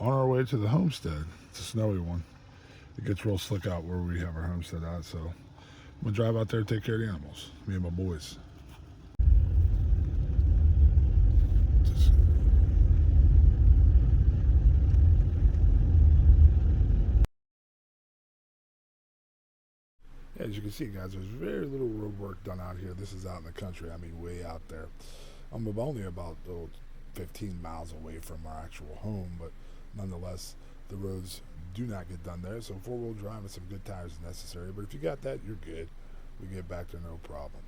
on our way to the homestead. It's a snowy one. It gets real slick out where we have our homestead at, so I'm gonna drive out there and take care of the animals. Me and my boys. Just, as you can see, guys, there's very little road work done out here. This is out in the country. I mean, way out there. I'm only about 15 miles away from our actual home, but nonetheless, the roads do not get done there. So four-wheel drive and some good tires is necessary. But if you got that, you're good. We get back there no problem.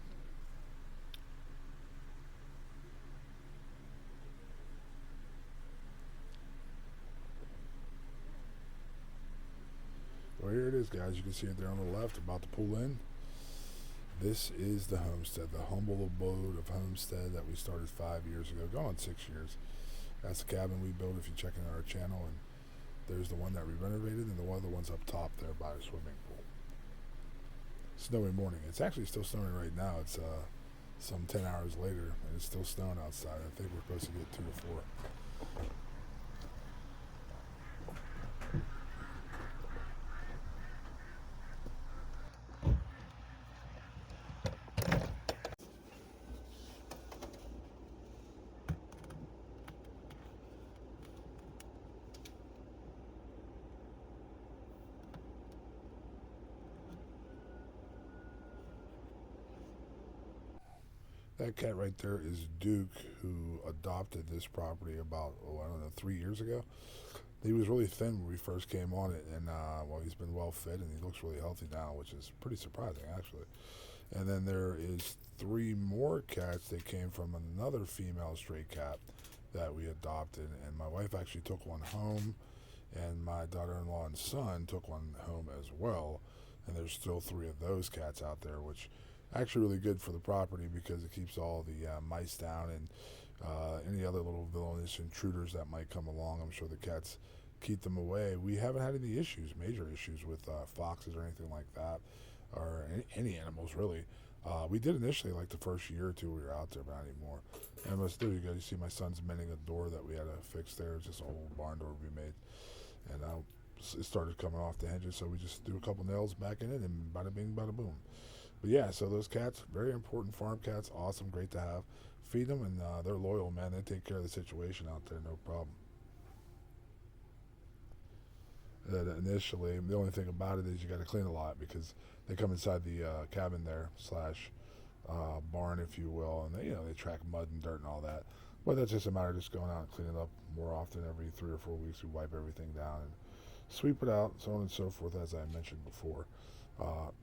Well, here it is, guys. You can see it there on the left, about to pull in. This is the Homestead, the humble abode of Homestead that we started 5 years ago, going on 6 years. That's the cabin we built if you check in our channel, and there's the one that we renovated, and the other one's up top there by the swimming pool. Snowy morning. It's actually still snowing right now. It's some 10 hours later, and it's still snowing outside. I think we're supposed to get 2 to 4. That cat right there is Duke, who adopted this property about, I don't know, 3 years ago. He was really thin when we first came on it, and well, he's been well fed, and he looks really healthy now, which is pretty surprising, actually. And then there is 3 more cats that came from another female stray cat that we adopted, and my wife actually took one home, and my daughter-in-law and son took one home as well. And there's still 3 of those cats out there, which actually really good for the property because it keeps all the mice down and any other little villainous intruders that might come along. I'm sure the cats keep them away. We haven't had any issues, major issues with foxes or anything like that, or any animals really. We did initially, like the first year or two we were out there, but not anymore. And there you go. You see my son's mending a door that we had to fix there. It's just an old barn door we made, and it started coming off the hinges. So we just threw a couple nails back in it, and bada bing, bada boom. But yeah, so those cats, very important farm cats, awesome, great to have. Feed them, and they're loyal, man. They take care of the situation out there, no problem. Initially, the only thing about it is you got to clean a lot because they come inside the cabin there slash barn, if you will, and they track mud and dirt and all that. But that's just a matter of just going out and cleaning up more often. Every 3 or 4 weeks, we wipe everything down and sweep it out, so on and so forth, as I mentioned before.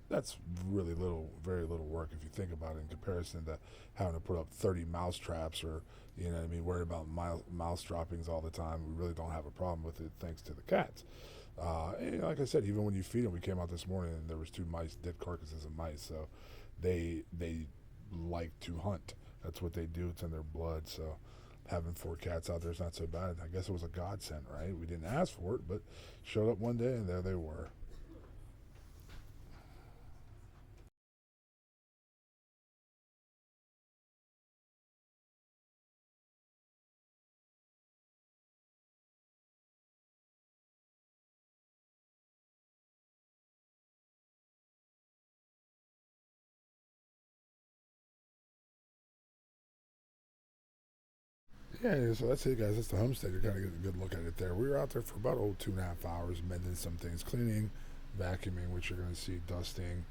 That's really little, very little work if you think about it in comparison to having to put up 30 mouse traps or, what I mean, worry about mouse droppings all the time. We really don't have a problem with it thanks to the cats. And like I said, even when you feed them, we came out this morning and there was 2 mice, dead carcasses of mice. So they like to hunt. That's what they do. It's in their blood. So having 4 cats out there is not so bad. I guess it was a godsend, right? We didn't ask for it, but showed up one day and there they were. Yeah, so that's it, guys. That's the homestead. You're kind of getting a good look at it there. We were out there for about 2.5 hours, mending some things, cleaning, vacuuming, which you're going to see, dusting,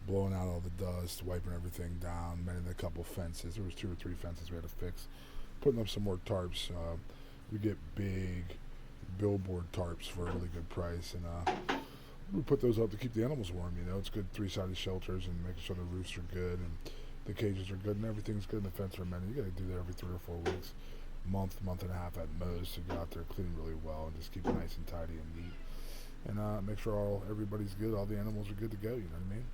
blowing out all the dust, wiping everything down, mending a couple fences. There was 2 or 3 fences we had to fix, putting up some more tarps. We get big billboard tarps for a really good price, and we put those up to keep the animals warm. It's good 3-sided shelters and making sure the roofs are good and the cages are good and everything's good and the fence are mended. You got to do that every 3 or 4 weeks, month and a half at most, to get out there, clean really well, and just keep it nice and tidy and neat, and make sure everybody's good, all the animals are good to go. You know what I mean?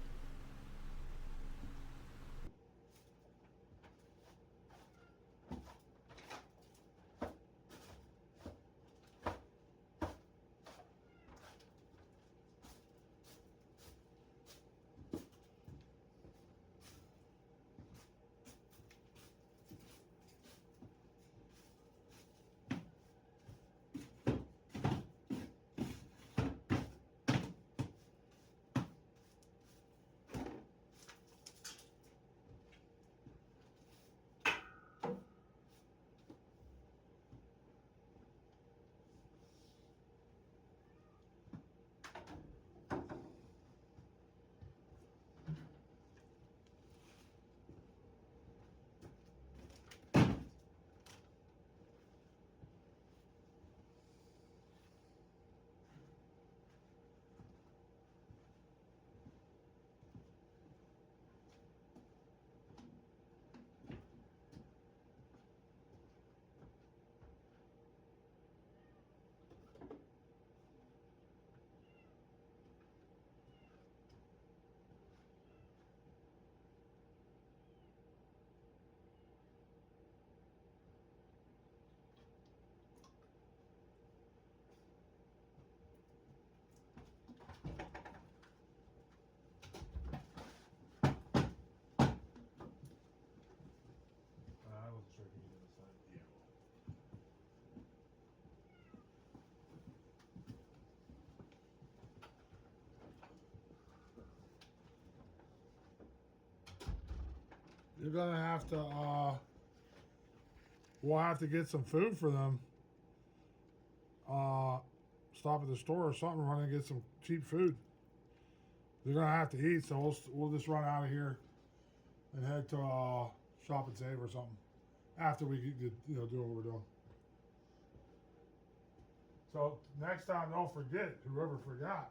you're gonna have to. We'll have to get some food for them. Uh, Stop at the store or something, run and get some cheap food. They're gonna have to eat, so we'll just run out of here and head to Shop and Save or something after we get, do what we're doing. So next time, don't forget, whoever forgot.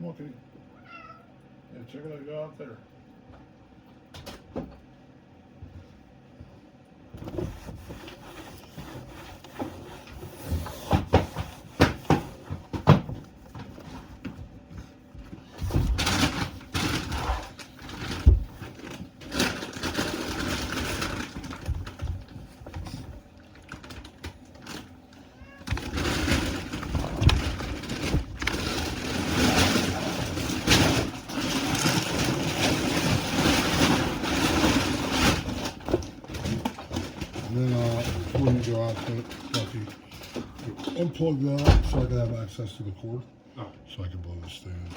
on, Kitty. Yeah, check it out. Go out there. And then before you go out to it, Bucky, unplug that so I can have access to the cord. Oh. So I can blow this thing in.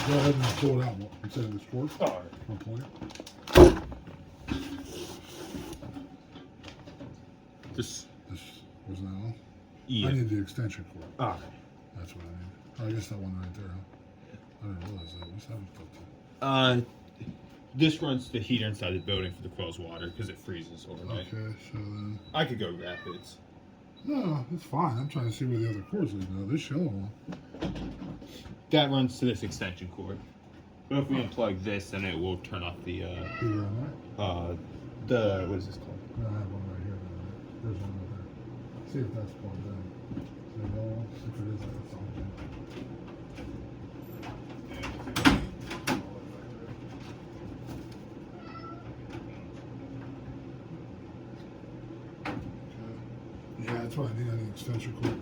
Go ahead and pull it out instead of this cord. All right. Unplug it. This. This wasn't that on? Yeah. I need the extension cord. All right. That's what I need. Oh, I guess that one right there, huh? I didn't realize that. What's that hooked up to? This runs the heater inside the building for the quail's water because it freezes overnight. Okay, so then. I could go rapids. No, it's fine. I'm trying to see where the other cords lead now. This yellow one. That runs to this extension cord. But if we unplug this, then it will turn off the Heater on that? what is this called? No, I have one right here. There's one right there. See if that's plugged in. So the yellow one, if it is, that's on. Yeah, that's what I need on the extension cord.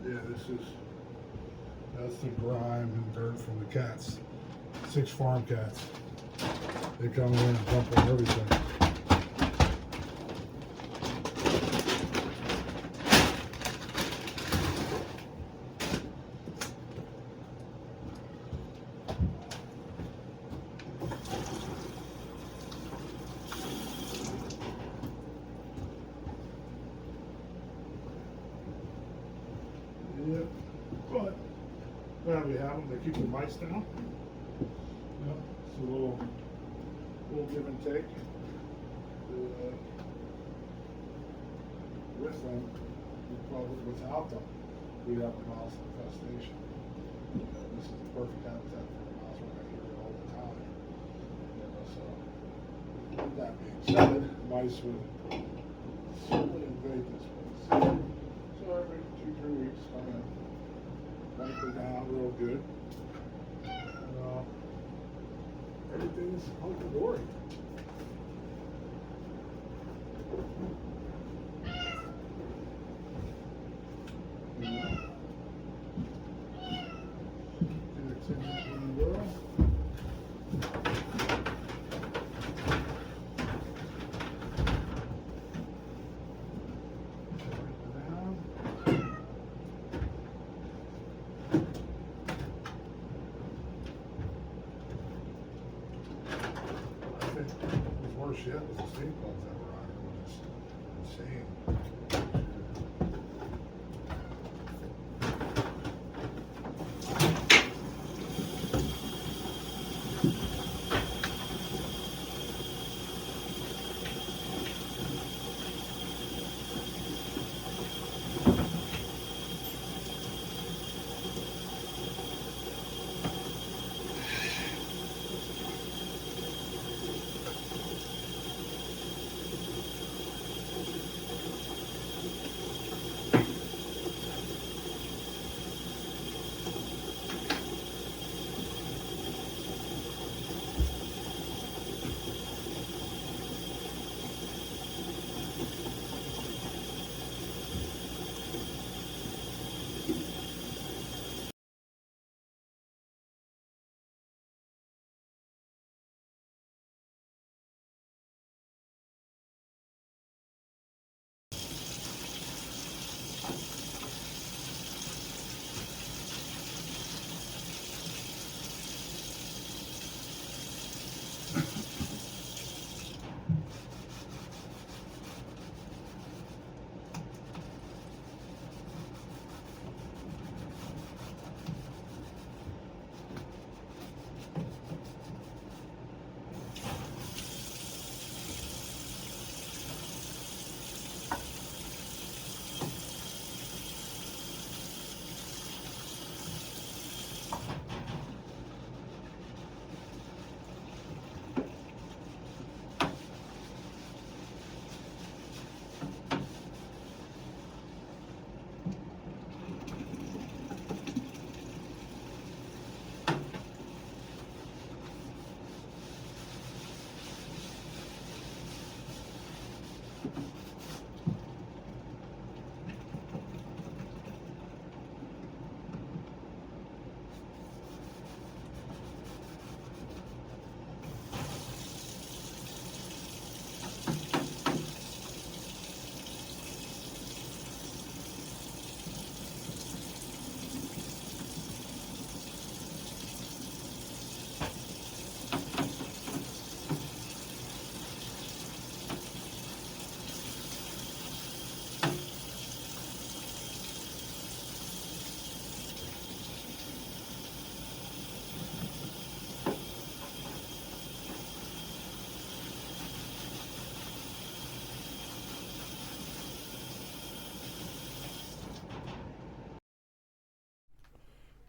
Yeah, that's the grime and dirt from the cats. 6 farm cats. They come in and dump on everything. Yep, but there we have them. They keep the mice down. Yep, it's a little give and take. With them, probably without them, we'd have a mouse infestation. This is the perfect habitat for a mouse. We're gonna hear it all the time. So, with that being said, mice would certainly invade this place. So every 2-3 weeks, come in, wipe her down real good. And, It's hunky dory. Worse yet was the steam plugs that were on it, which is insane.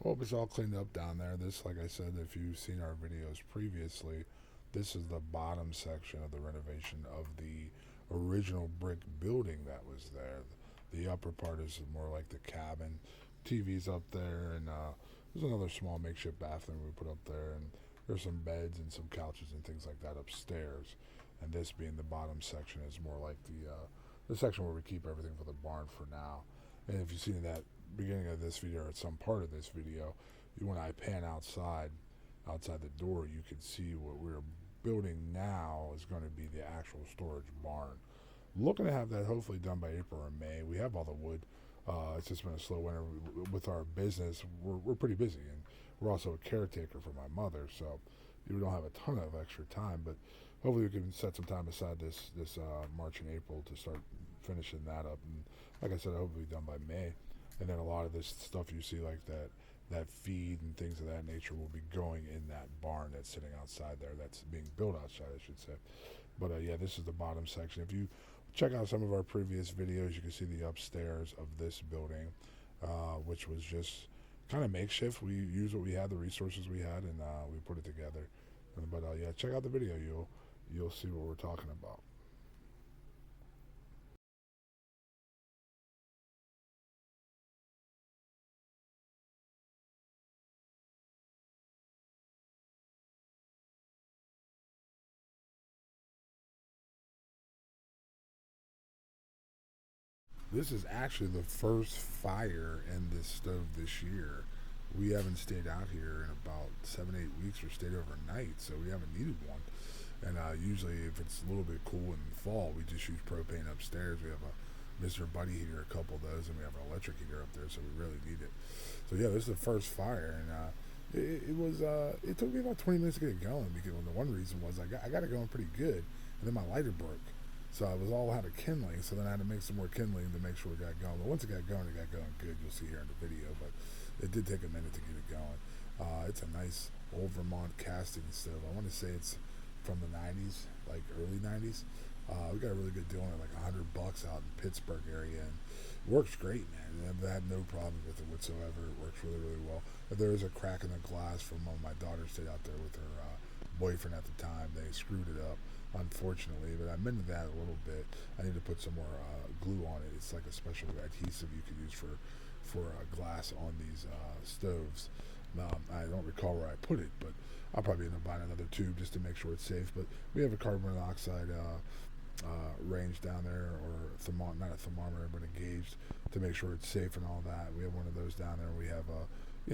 Hope it's all cleaned up down there. This, like I said, if you've seen our videos previously, this is the bottom section of the renovation of the original brick building that was there. The upper part is more like the cabin. TV's up there, and there's another small makeshift bathroom we put up there, and there's some beds and some couches and things like that upstairs. And this being the bottom section is more like the section where we keep everything for the barn for now. And if you've seen that beginning of this video or at some part of this video, when I pan outside the door, you can see what we're building now is going to be the actual storage barn. Looking to have that hopefully done by April or May. We have all the wood. It's just been a slow winter with our business. We're pretty busy, and we're also a caretaker for my mother, so we don't have a ton of extra time. But hopefully we can set some time aside this March and April to start finishing that up. And like I said, I hope it'll be done by May. And then a lot of this stuff you see, like that feed and things of that nature, will be going in that barn that's sitting outside there. That's being built outside, I should say. But yeah, this is the bottom section. If you check out some of our previous videos, you can see the upstairs of this building, which was just kind of makeshift. We used what we had, the resources we had, and we put it together. But yeah, check out the video. You'll see what we're talking about. This is actually the first fire in this stove this year. We haven't stayed out here in about 7, 8 weeks or stayed overnight, so we haven't needed one. And usually, if it's a little bit cool in the fall, we just use propane upstairs. We have a Mr. Buddy heater, a couple of those, and we have an electric heater up there, so we really need it. So yeah, this is the first fire, and it took me about 20 minutes to get it going because well, the one reason was I got it going pretty good, and then my lighter broke. So I was all out of kindling, so then I had to make some more kindling to make sure it got going. But once it got going good. You'll see here in the video, but it did take a minute to get it going. It's a nice old Vermont casting stove. I want to say it's from the 90s, like early 90s. We got a really good deal on it, like $100 out in Pittsburgh area, and it works great, man. I've had no problem with it whatsoever. It works really, really well. If there is a crack in the glass from when my daughter stayed out there with her boyfriend at the time. They screwed it up, unfortunately, but I mended that a little bit. I need to put some more glue on it. It's like a special adhesive you could use for glass on these stoves. I don't recall where I put it, but I'll probably end up buying another tube just to make sure it's safe. But we have a carbon monoxide range down there, or not a thermometer, but a gauge to make sure it's safe and all that. We have one of those down there. We have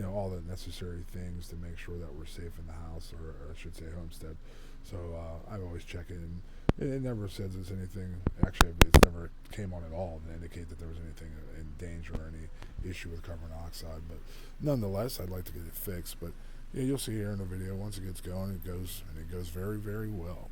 all the necessary things to make sure that we're safe in the house, or I should say Homestead. So I always check it, and it never says there's anything. Actually, it's never came on at all to indicate that there was anything in danger or any issue with carbon monoxide. But nonetheless, I'd like to get it fixed. But yeah, you'll see here in the video. Once it gets going, it goes very, very well.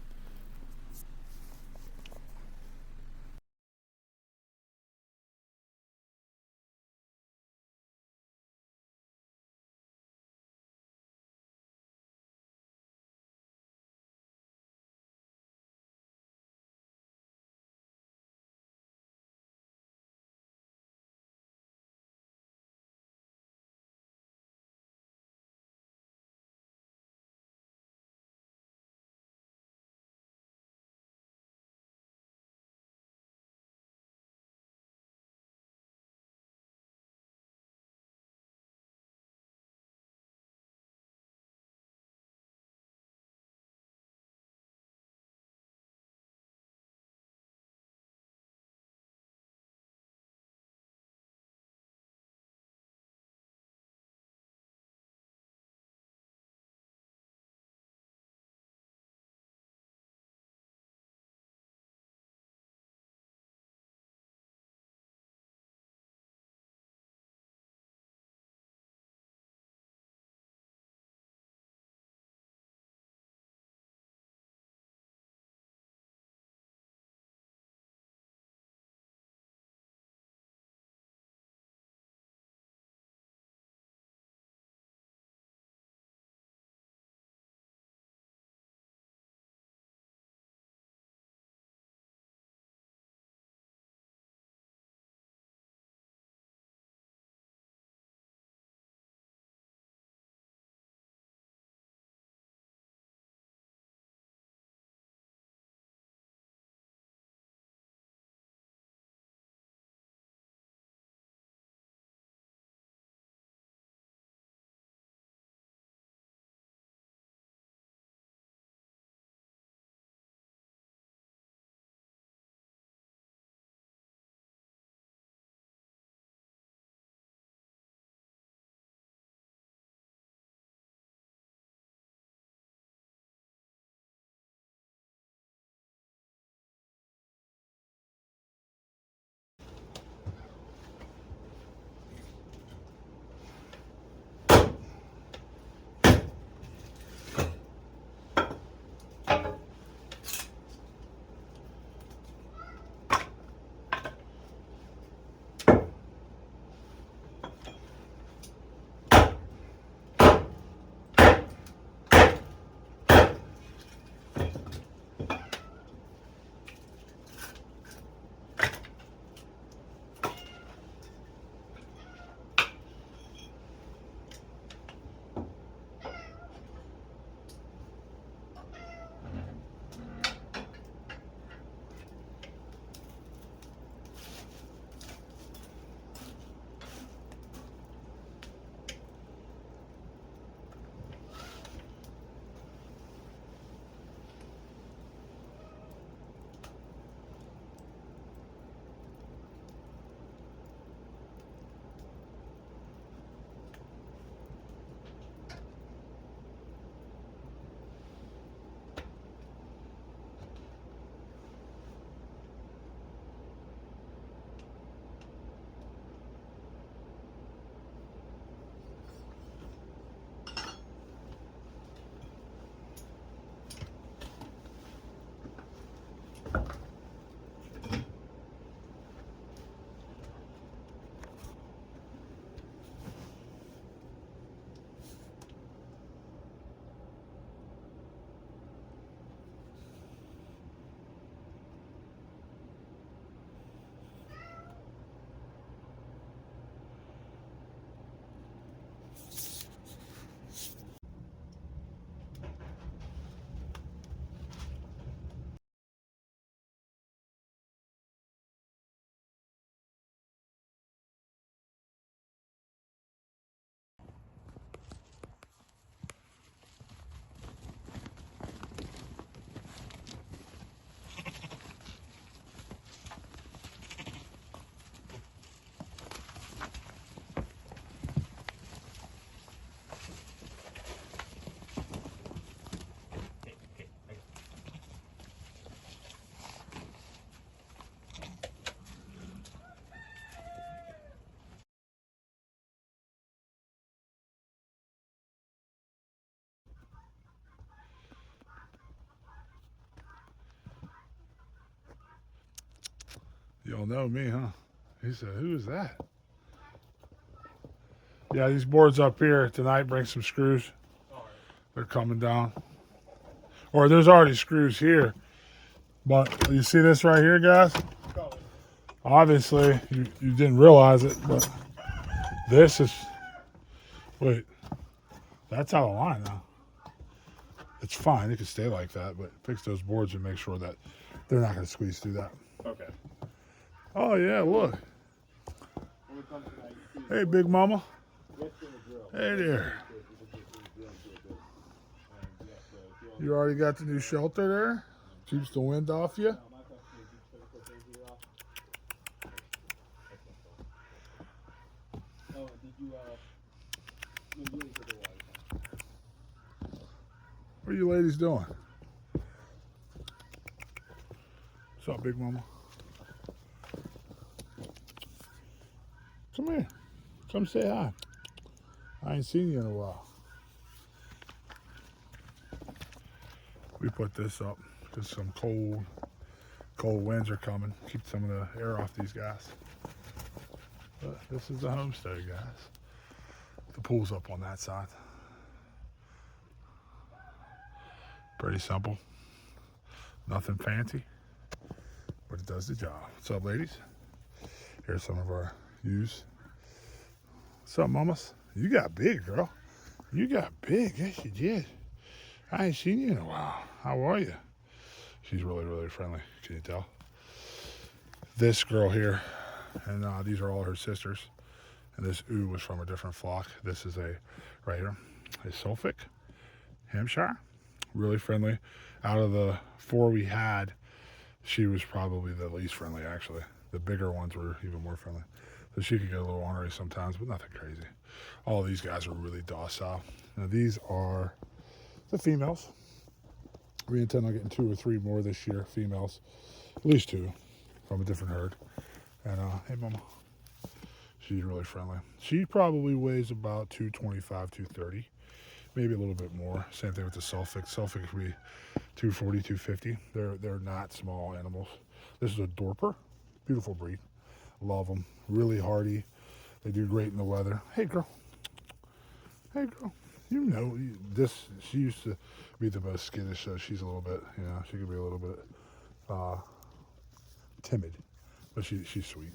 Y'all know me, huh? He said, who is that? Yeah, these boards up here tonight bring some screws. They're coming down. Or there's already screws here. But you see this right here, guys? Obviously, you didn't realize it, but this is... Wait. That's out of line now. It's fine. It can stay like that, but fix those boards and make sure that they're not going to squeeze through that. Okay. Oh, yeah, look. Hey, Big Mama. Hey there. You already got the new shelter there? Keeps the wind off you? What are you ladies doing? What's up, Big Mama? Come here. Come say hi. I ain't seen you in a while. We put this up because some cold winds are coming. Keep some of the air off these guys. But this is the homestead, guys. The pool's up on that side. Pretty simple. Nothing fancy, but it does the job. What's up, ladies? Here's some of our ewes. What's up, mamas? You got big, girl. You got big. Yes, you did. I ain't seen you in a while. How are you? She's really, really friendly. Can you tell? This girl here, and these are all her sisters. And this ewe was from a different flock. This is right here, a Suffolk Hampshire. Really friendly. Out of the 4 we had, she was probably the least friendly, actually. The bigger ones were even more friendly. So she could get a little ornery sometimes, but nothing crazy. All these guys are really docile. Now these are the females. We intend on getting 2 or 3 more this year, females. At least 2 from a different herd. And hey, Mama. She's really friendly. She probably weighs about 225, 230. Maybe a little bit more. Same thing with the Suffolk. Suffolk would be 240, 250. They're not small animals. This is a Dorper. Beautiful breed. Love them. Really hardy. They do great in the weather. Hey, girl. Hey, girl. You know, this. She used to be the most skittish, so she's a little bit, she could be a little bit timid. But she's sweet.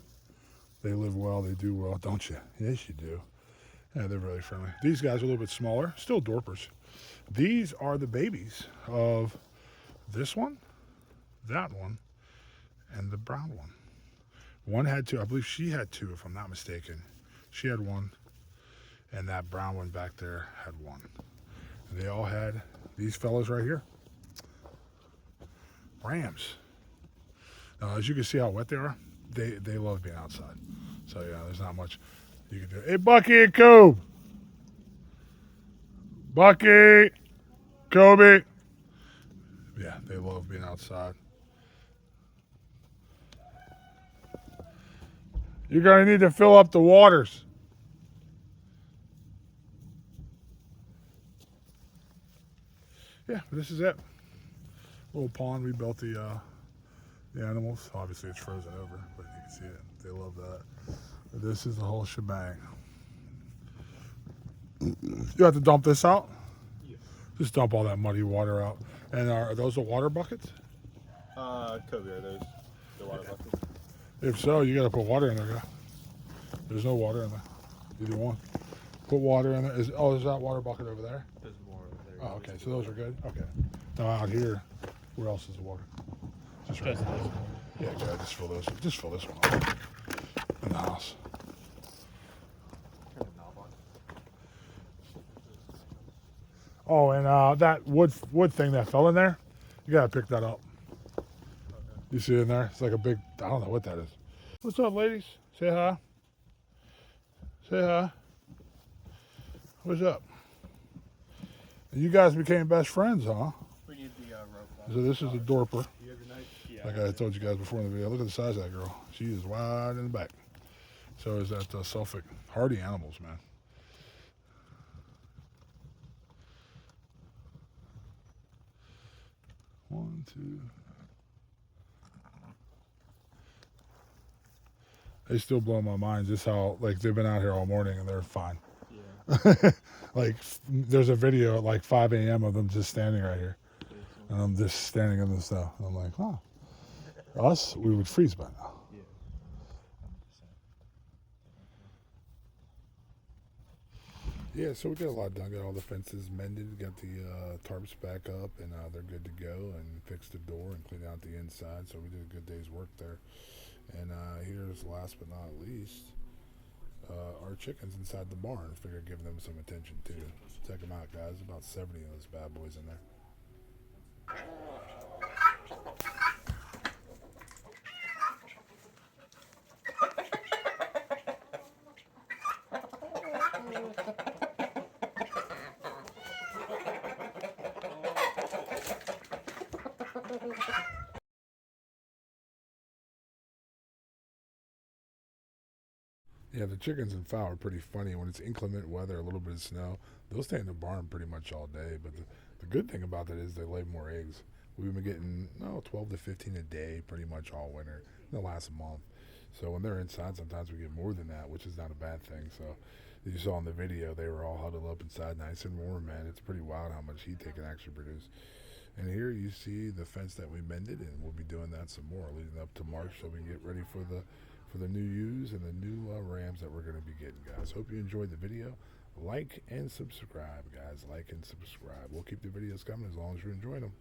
They live well. They do well, don't you? Yes, you do. Yeah, they're really friendly. These guys are a little bit smaller. Still Dorpers. These are the babies of this one, that one, and the brown one. One had 2. I believe she had 2, if I'm not mistaken. She had 1, and that brown one back there had 1. And they all had these fellas right here. Rams. Now, as you can see how wet they are, they love being outside. So, yeah, there's not much you can do. Hey, Bucky and Kobe. Bucky. Kobe. Yeah, they love being outside. You're going to need to fill up the waters. Yeah, but this is it. Little pond. We built the animals. Obviously, it's frozen over, but you can see it. They love that. But this is the whole shebang. You have to dump this out? Yeah. Just dump all that muddy water out. And are those the water buckets? Kobe, are those the water buckets? If so, you got to put water in there, guy. There's no water in there. Either one. Put water in there. Is that water bucket over there? There's more over there. Oh, okay. So those are good? Okay. Now out here, where else is the water? Just right there. Yeah, good. Just fill this. Just fill this one up in the house. Oh, and that wood thing that fell in there, you gotta pick that up. You see it in there? It's like a big. I don't know what that is. What's up, ladies? Say hi. Say hi. What's up? You guys became best friends, huh? We need the rope. So this is a Dorper. You have your knife? Yeah. Like I told you guys before in the video, look at the size of that girl. She is wide in the back. So is that Suffolk. Hardy animals, man. One, two. They still blow my mind just how like they've been out here all morning and they're fine. Yeah. Like there's a video at like 5 a.m. of them just standing right here, and I'm just standing in the snow. And I'm like, huh. Us, we would freeze by now. Yeah. 100%. Yeah, so we got a lot done. Got all the fences mended, got the tarps back up, and they're good to go. And fixed the door and cleaned out the inside. So we did a good day's work there. And here's last but not least, our chickens inside the barn. Figured give them some attention too. Check them out, guys. About 70 of those bad boys in there. Yeah, the chickens and fowl are pretty funny. When it's inclement weather, a little bit of snow, they'll stay in the barn pretty much all day. But the good thing about that is they lay more eggs. We've been getting 12 to 15 a day pretty much all winter, the last month. So when they're inside, sometimes we get more than that, which is not a bad thing. So as you saw in the video, they were all huddled up inside, nice and warm, man. It's pretty wild how much heat they can actually produce. And here you see the fence that we mended, and we'll be doing that some more leading up to March, so we can get ready for the new ewes and the new rams that we're going to be getting, guys. Hope you enjoyed the video. Like and subscribe, guys. Like and subscribe. We'll keep the videos coming as long as you're enjoying them.